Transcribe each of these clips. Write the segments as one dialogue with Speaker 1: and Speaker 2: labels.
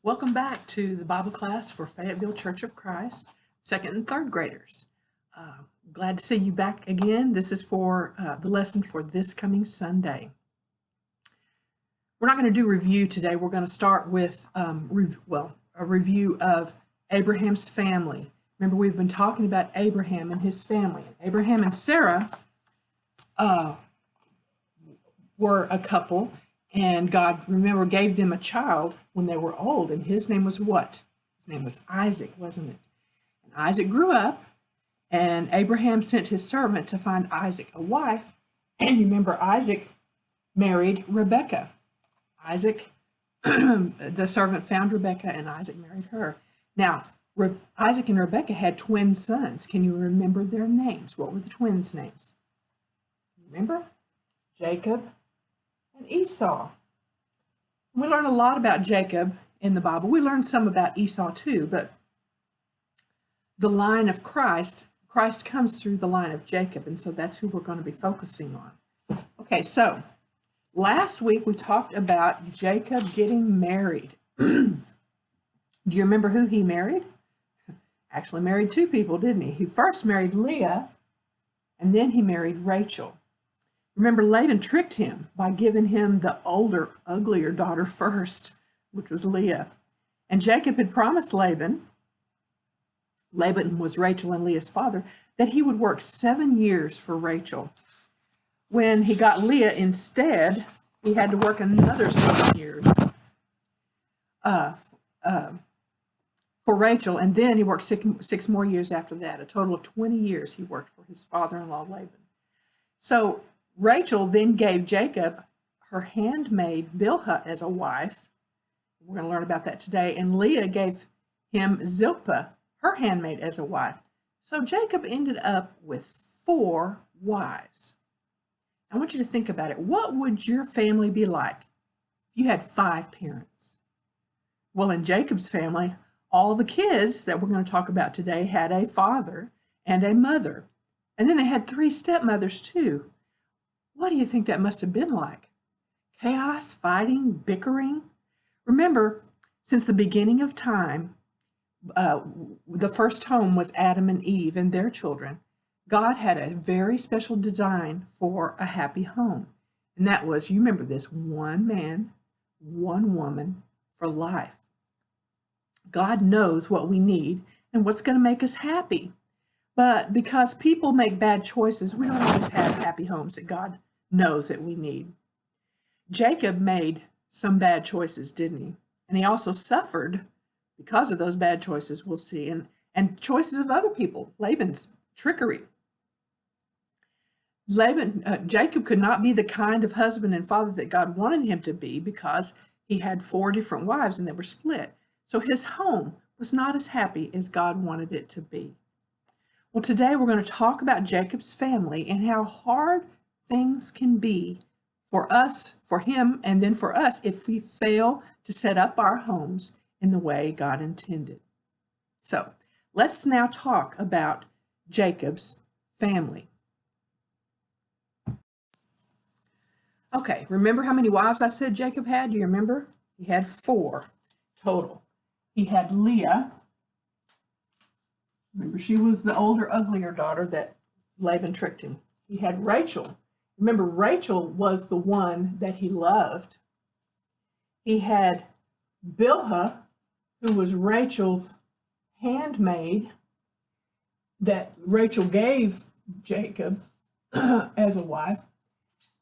Speaker 1: Welcome back to the Bible class for Fayetteville Church of Christ, second and third graders. Glad to see you back again. This is for the lesson for this coming Sunday. We're not going to do review today. We're going to start with a review of Abraham's family. Remember, we've been talking about Abraham and his family. Abraham and Sarah were a couple, and God, remember, gave them a child when they were old, and his name was what? His name was Isaac, wasn't it? And Isaac grew up, and Abraham sent his servant to find Isaac a wife, and you remember Isaac married Rebekah. The servant found Rebekah, and Isaac married her. Now, Isaac and Rebekah had twin sons. Can you remember their names? What were the twins' names? Remember? Jacob and Esau. We learn a lot about Jacob in the Bible. We learn some about Esau too, but the line of Christ comes through the line of Jacob, and so that's who we're going to be focusing on. Okay, so last week we talked about Jacob getting married. Do you remember who he married? Actually married two people, didn't he? He first married Leah, and then he married Rachel. Remember, Laban tricked him by giving him the older, uglier daughter first, which was Leah. And Jacob had promised Laban was Rachel and Leah's father, that he would work 7 years for Rachel. When he got Leah instead, he had to work another 7 years for Rachel, and then he worked six more years after that. A total of 20 years he worked for his father-in-law Laban. So Rachel then gave Jacob her handmaid Bilhah as a wife. We're going to learn about that today. And Leah gave him Zilpah, her handmaid, as a wife. So Jacob ended up with 4 wives. I want you to think about it. What would your family be like if you had 5 parents? Well, in Jacob's family, all the kids that we're going to talk about today had a father and a mother. And then they had 3 stepmothers too. What do you think that must have been like? Chaos, fighting, bickering? Remember, since the beginning of time, the first home was Adam and Eve and their children. God had a very special design for a happy home. And that was, you remember this, one man, one woman for life. God knows what we need and what's going to make us happy. But because people make bad choices, we don't always have happy homes that God knows that we need. Jacob made some bad choices, didn't he? And he also suffered because of those bad choices, we'll see, and choices of other people, Laban's trickery. Jacob could not be the kind of husband and father that God wanted him to be because he had 4 different wives and they were split. So his home was not as happy as God wanted it to be. Well, today we're going to talk about Jacob's family and how hard things can be for us, for him, and then for us if we fail to set up our homes in the way God intended. So let's now talk about Jacob's family. Okay, remember how many wives I said Jacob had? Do you remember? He had 4 total. He had Leah. Remember, she was the older, uglier daughter that Laban tricked him. He had Rachel. Remember, Rachel was the one that he loved. He had Bilhah, who was Rachel's handmaid that Rachel gave Jacob as a wife.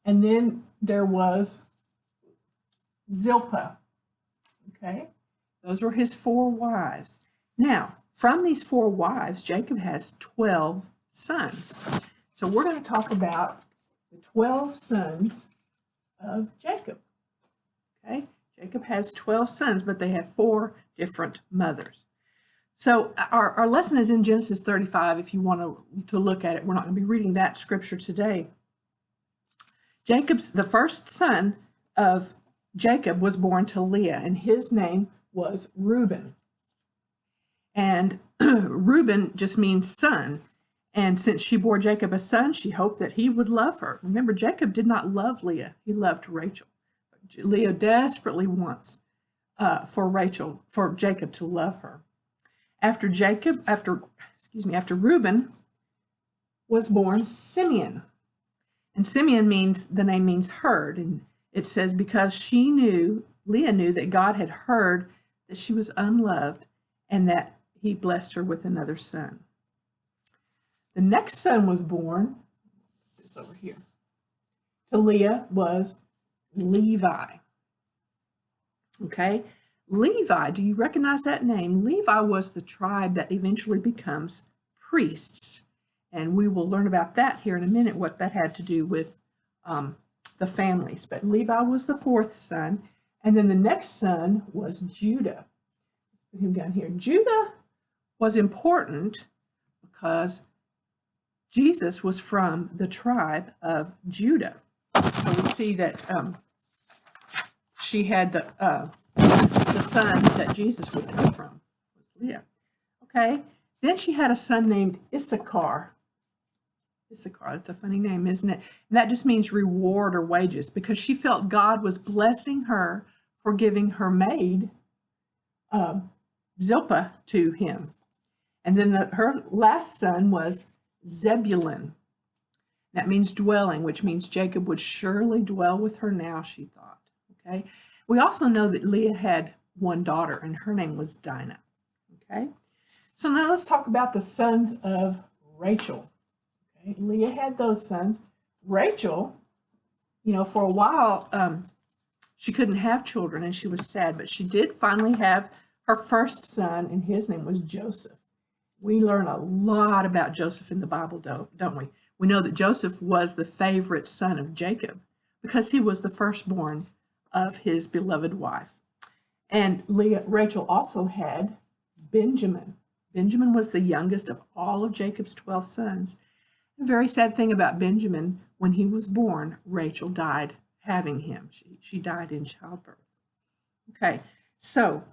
Speaker 1: And then there was Zilpah. Okay? Those were his 4 wives. Now, from these 4 wives, Jacob has 12 sons. So we're going to talk about the 12 sons of Jacob. Okay? Jacob has 12 sons, but they have 4 different mothers. So our lesson is in Genesis 35 if you want to look at it. We're not going to be reading that scripture today. The first son of Jacob was born to Leah, and his name was Reuben. And Reuben just means son. And since she bore Jacob a son, she hoped that he would love her. Remember, Jacob did not love Leah. He loved Rachel. Leah desperately wants for Jacob to love her. After Reuben was born Simeon. And Simeon the name means heard. And it says, because Leah knew that God had heard that she was unloved and that he blessed her with another son. The next son was born, this over here, to Leah was Levi. Okay, Levi, do you recognize that name? Levi was the tribe that eventually becomes priests. And we will learn about that here in a minute, what that had to do with the families. But Levi was the fourth son. And then the next son was Judah. Put him down here. Judah was important because Jesus was from the tribe of Judah. So we see that she had the son that Jesus would come from, Leah. Okay. Then she had a son named Issachar. Issachar, that's a funny name, isn't it? And that just means reward or wages, because she felt God was blessing her for giving her maid, Zilpah, to him. And then her last son was Zebulun. That means dwelling, which means Jacob would surely dwell with her now, she thought. Okay. We also know that Leah had one daughter, and her name was Dinah. Okay. So now let's talk about the sons of Rachel. Okay. Leah had those sons. Rachel, for a while, she couldn't have children, and she was sad, but she did finally have her first son, and his name was Joseph. We learn a lot about Joseph in the Bible, don't we? We know that Joseph was the favorite son of Jacob because he was the firstborn of his beloved wife. And Rachel also had Benjamin. Benjamin was the youngest of all of Jacob's 12 sons. A very sad thing about Benjamin, when he was born, Rachel died having him. She died in childbirth. Okay, so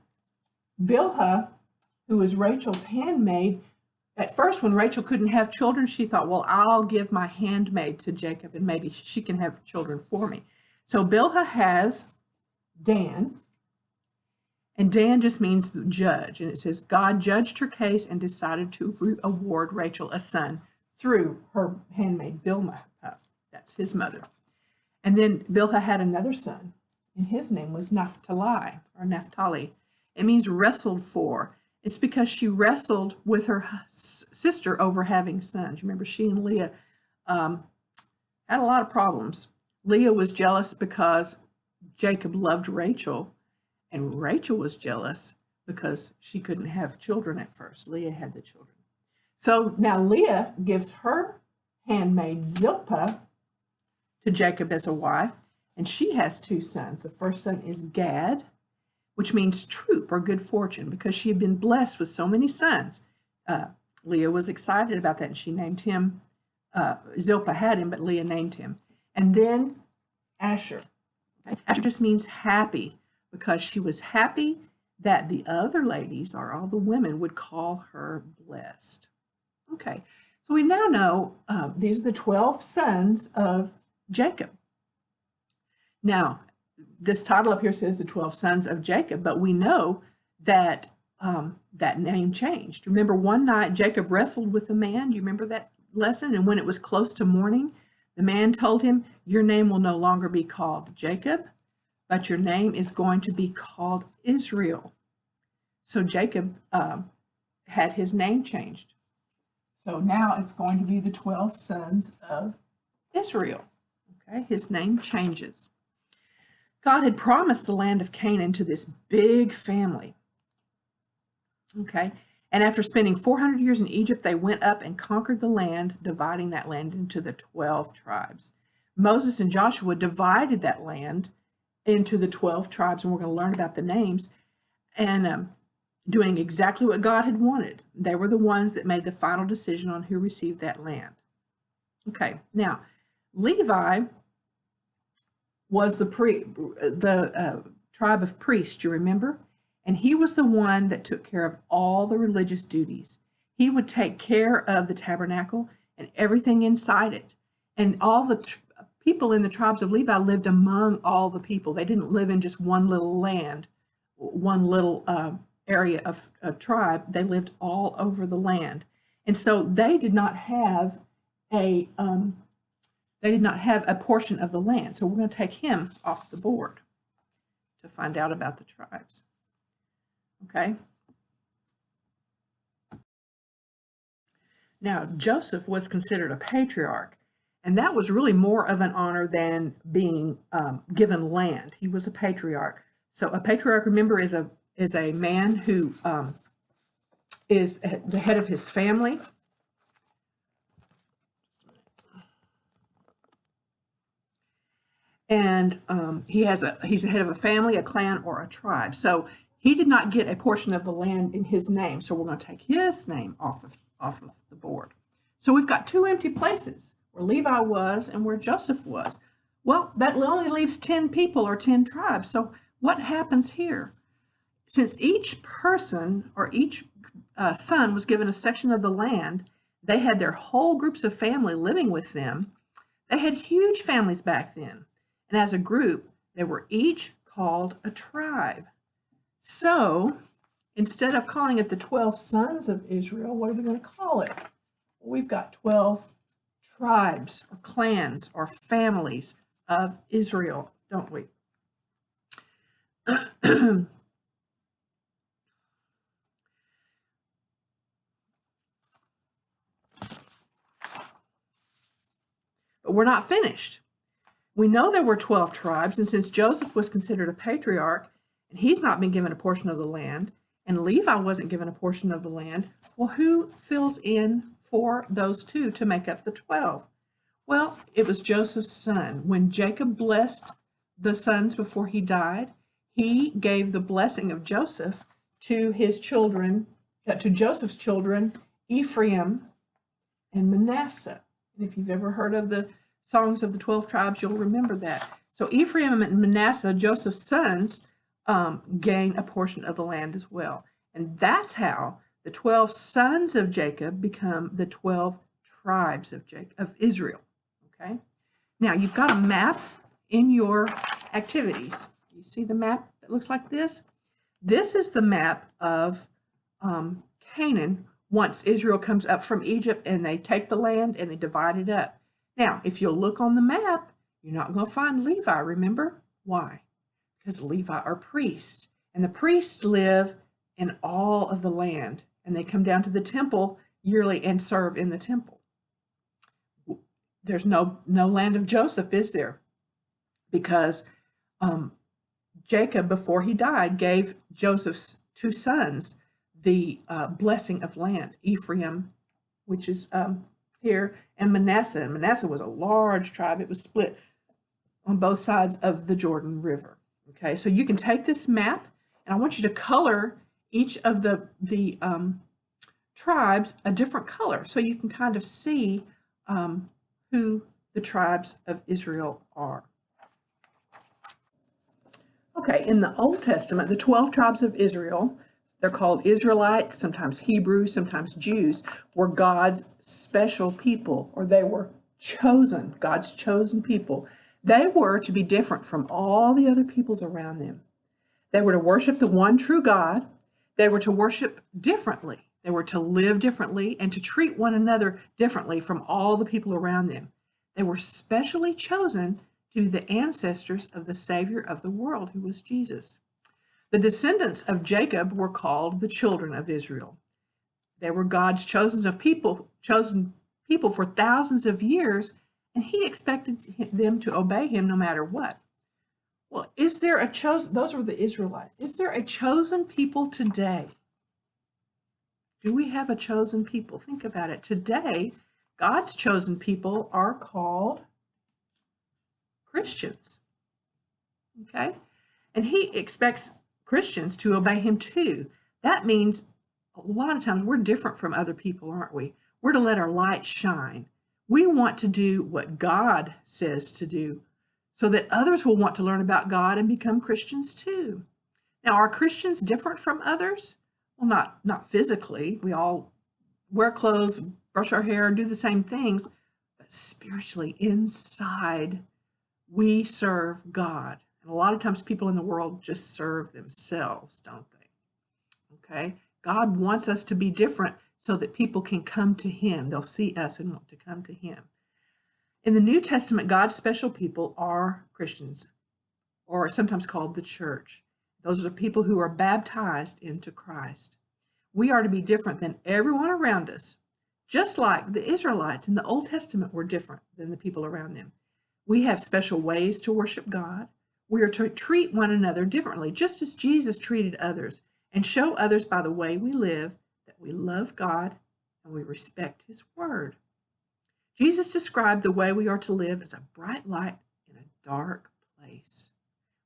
Speaker 1: Bilhah, who was Rachel's handmaid, at first when Rachel couldn't have children, she thought, well, I'll give my handmaid to Jacob and maybe she can have children for me. So Bilhah has Dan, and Dan just means the judge. And it says, God judged her case and decided to award Rachel a son through her handmaid Bilhah. That's his mother. And then Bilhah had another son, and his name was Naphtali. It means wrestled for. It's because she wrestled with her sister over having sons. Remember, she and Leah had a lot of problems. Leah was jealous because Jacob loved Rachel, and Rachel was jealous because she couldn't have children at first. Leah had the children. So now Leah gives her handmaid Zilpah to Jacob as a wife, and she has two sons. The first son is Gad, which means troop or good fortune, because she had been blessed with so many sons. Leah was excited about that, and she named him, Zilpah had him, but Leah named him. And then Asher. Okay? Asher just means happy, because she was happy that the other ladies, or all the women, would call her blessed. Okay, so we now know these are the 12 sons of Jacob. Now, this title up here says the 12 sons of Jacob, but we know that that name changed. Remember, one night Jacob wrestled with a man. Do you remember that lesson? And when it was close to morning, the man told him, your name will no longer be called Jacob, but your name is going to be called Israel. So Jacob had his name changed. So now it's going to be the 12 sons of Israel. Okay, his name changes. God had promised the land of Canaan to this big family. Okay, and after spending 400 years in Egypt, they went up and conquered the land, dividing that land into the 12 tribes. Moses and Joshua divided that land into the 12 tribes, and we're going to learn about the names, and doing exactly what God had wanted. They were the ones that made the final decision on who received that land. Okay, now, Levi was the tribe of priests, you remember? And he was the one that took care of all the religious duties. He would take care of the tabernacle and everything inside it. And all the people in the tribes of Levi lived among all the people. They didn't live in just one little land one little area of a tribe. They lived all over the land, and so they did not have a portion of the land. So we're going to take him off the board to find out about the tribes. Okay. Now, Joseph was considered a patriarch, and that was really more of an honor than being given land. He was a patriarch. So a patriarch, remember, is a man who is the head of his family. And he's the head of a family, a clan, or a tribe. So he did not get a portion of the land in his name. So we're going to take his name off of the board. So we've got two empty places, where Levi was and where Joseph was. Well, that only leaves 10 people or 10 tribes. So what happens here? Since each person or each son was given a section of the land, they had their whole groups of family living with them. They had huge families back then. And as a group, they were each called a tribe. So instead of calling it the 12 sons of Israel, what are we going to call it? Well, we've got 12 tribes or clans or families of Israel, don't we? But we're not finished. We know there were 12 tribes, and since Joseph was considered a patriarch, and he's not been given a portion of the land, and Levi wasn't given a portion of the land, well, who fills in for those two to make up the 12? Well, it was Joseph's son. When Jacob blessed the sons before he died, he gave the blessing of Joseph to his children, to Joseph's children, Ephraim and Manasseh. And if you've ever heard of the songs of the 12 tribes, you'll remember that. So Ephraim and Manasseh, Joseph's sons, gain a portion of the land as well. And that's how the 12 sons of Jacob become the 12 tribes of Israel. Okay. Now you've got a map in your activities. You see the map that looks like this? This is the map of Canaan once Israel comes up from Egypt and they take the land and they divide it up. Now, if you'll look on the map, you're not going to find Levi, remember? Why? Because Levi are priests, and the priests live in all of the land, and they come down to the temple yearly and serve in the temple. There's no land of Joseph, is there? Because Jacob, before he died, gave Joseph's two sons the blessing of land, Ephraim, which is here, and Manasseh. And Manasseh was a large tribe. It was split on both sides of the Jordan River. Okay, so you can take this map, and I want you to color each of the tribes a different color so you can kind of see who the tribes of Israel are. Okay, in the Old Testament, the 12 tribes of Israel, they're called Israelites, sometimes Hebrews, sometimes Jews, were God's special people, or they were chosen, God's chosen people. They were to be different from all the other peoples around them. They were to worship the one true God. They were to worship differently. They were to live differently and to treat one another differently from all the people around them. They were specially chosen to be the ancestors of the Savior of the world, who was Jesus. The descendants of Jacob were called the children of Israel. They were God's chosen people for thousands of years, and he expected them to obey him no matter what. Well, is there a chosen, those were the Israelites. Is there a chosen people today? Do we have a chosen people? Think about it. Today, God's chosen people are called Christians. Okay? And he expects Christians to obey him too. That means a lot of times we're different from other people, aren't we? We're to let our light shine. We want to do what God says to do so that others will want to learn about God and become Christians too. Now, are Christians different from others? Well, not physically. We all wear clothes, brush our hair, do the same things, but spiritually inside, we serve God. And a lot of times people in the world just serve themselves, don't they? Okay? God wants us to be different so that people can come to him. They'll see us and want to come to him. In the New Testament, God's special people are Christians, or sometimes called the church. Those are the people who are baptized into Christ. We are to be different than everyone around us, just like the Israelites in the Old Testament were different than the people around them. We have special ways to worship God. We are to treat one another differently, just as Jesus treated others, and show others by the way we live that we love God and we respect his word. Jesus described the way we are to live as a bright light in a dark place.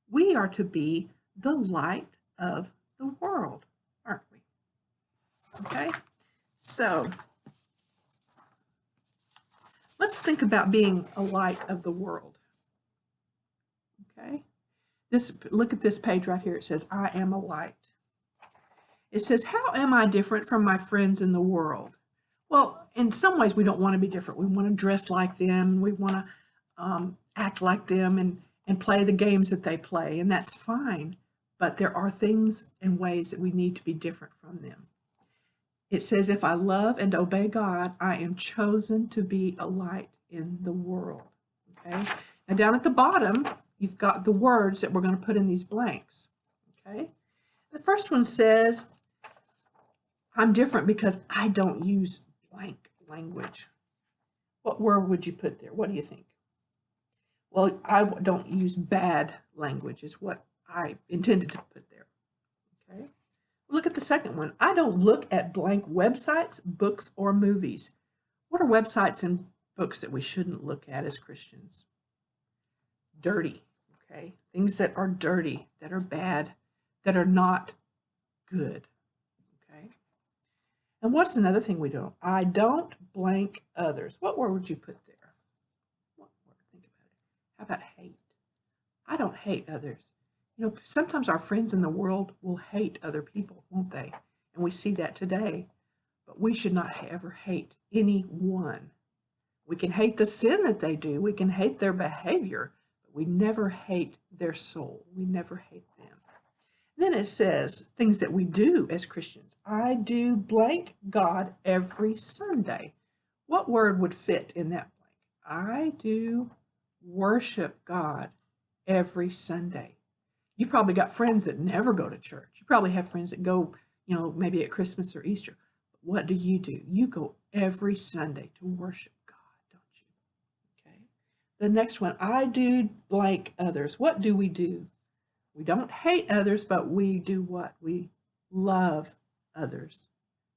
Speaker 1: We are to be the light of the world, aren't we? Okay, so let's think about being a light of the world. Okay, look at this page right here. It says, I am a light. It says, how am I different from my friends in the world? Well, in some ways, we don't want to be different. We want to dress like them. We want to act like them and play the games that they play, and that's fine. But there are things and ways that we need to be different from them. It says, if I love and obey God, I am chosen to be a light in the world. Okay? Now, down at the bottom, you've got the words that we're going to put in these blanks. Okay? The first one says, I'm different because I don't use blank language. What word would you put there? What do you think? Well, I don't use bad language is what I intended to put there. Okay. Look at the second one. I don't look at blank websites, books, or movies. What are websites and books that we shouldn't look at as Christians? Dirty. Okay. Things that are dirty, that are bad, that are not good. And what's another thing we do? I don't blank others. What word would you put there? What word? Think about it. How about hate? I don't hate others. You know, sometimes our friends in the world will hate other people, won't they? And we see that today. But we should not ever hate anyone. We can hate the sin that they do. We can hate their behavior. But we never hate their soul. We never hate them. Then it says things that we do as Christians. I do blank God every Sunday. What word would fit in that blank? I do worship God every Sunday. You've probably got friends that never go to church. You probably have friends that go, you know, maybe at Christmas or Easter. But what do? You go every Sunday to worship God, don't you? Okay. The next one, I do blank others. What do? We don't hate others, but we do what? We love others.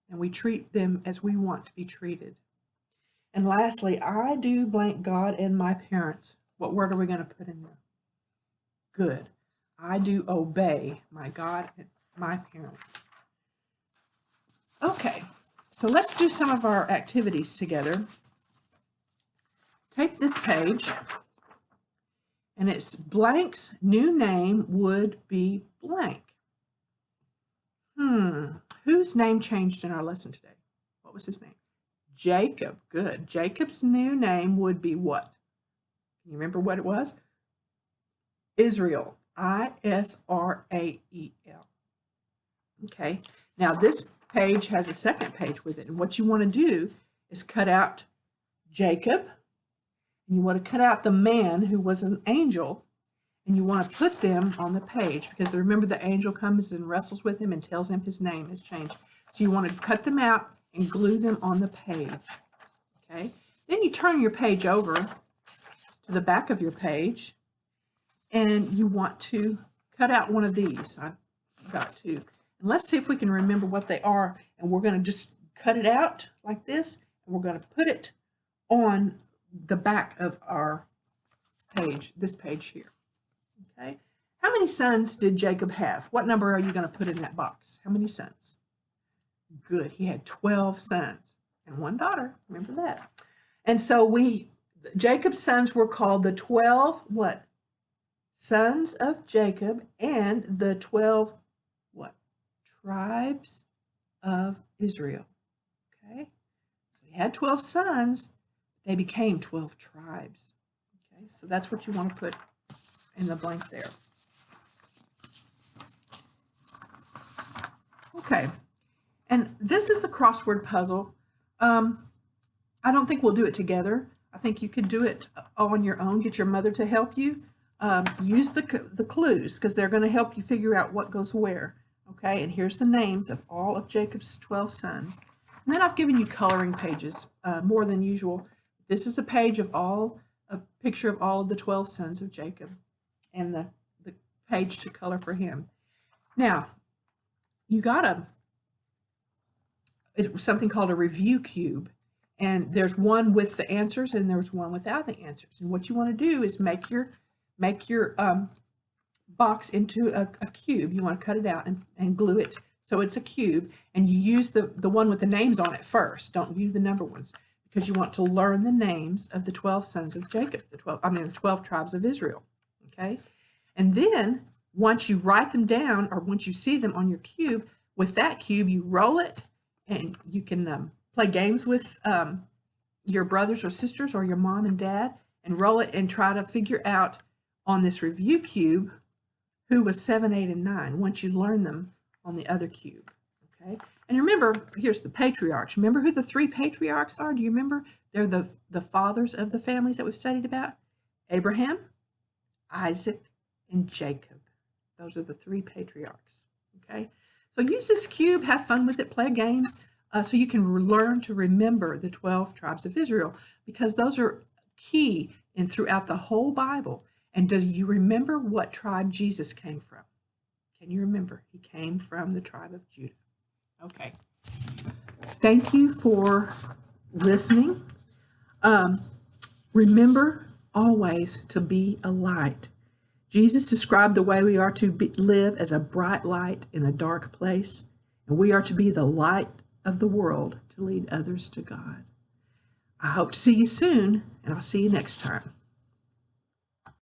Speaker 1: And we treat them as we want to be treated. And lastly, I do blank God and my parents. What word are we going to put in there? Good. I do obey my God and my parents. Okay, so let's do some of our activities together. Take this page. And it's blank's new name would be blank. Whose name changed in our lesson today? What was his name? Jacob. Good. Jacob's new name would be what? Can you remember what it was? Israel. Israel. Okay. Now this page has a second page with it. And what you want to do is cut out Jacob. And you want to cut out the man who was an angel, and you want to put them on the page because remember the angel comes and wrestles with him and tells him his name has changed. So you want to cut them out and glue them on the page. Okay. Then you turn your page over to the back of your page, and you want to cut out one of these. I've got two. And let's see if we can remember what they are. And we're going to just cut it out like this, and we're going to put it on the back of our page, this page here. Okay. How many sons did Jacob have? What number are you going to put in that box? How many sons? Good. He had 12 sons and one daughter. Remember that. And so Jacob's sons were called the 12 what? Sons of Jacob and the 12 what? Tribes of Israel. Okay. So he had 12 sons. They became 12 tribes. Okay, so that's what you want to put in the blank there. Okay, and this is the crossword puzzle. I don't think we'll do it together. I think you could do it on your own. Get your mother to help you. Use the clues because they're going to help you figure out what goes where. Okay, and here's the names of all of Jacob's 12 sons. And then I've given you coloring pages more than usual. This is a page of a picture of all of the 12 sons of Jacob and the page to color for him. Now, you got something called a review cube. And there's one with the answers and there's one without the answers. And what you want to do is make your box into a cube. You want to cut it out and glue it so it's a cube. And you use the one with the names on it first. Don't use the number ones because you want to learn the names of the 12 sons of Jacob, the 12 tribes of Israel. Okay? And then once you write them down or once you see them on your cube, with that cube you roll it and you can play games with your brothers or sisters or your mom and dad and roll it and try to figure out on this review cube who was 7, 8, and 9 once you learn them on the other cube. Okay, and remember, here's the patriarchs. Remember who the 3 patriarchs are? Do you remember? They're the fathers of the families that we've studied about. Abraham, Isaac, and Jacob. Those are the 3 patriarchs. Okay, so use this cube, have fun with it, play games. So you can learn to remember the 12 tribes of Israel because those are key throughout the whole Bible. And do you remember what tribe Jesus came from? Can you remember? He came from the tribe of Judah. Okay. Thank you for listening. Remember always to be a light. Jesus described the way we are to live as a bright light in a dark place, and we are to be the light of the world to lead others to God. I hope to see you soon, and I'll see you next time.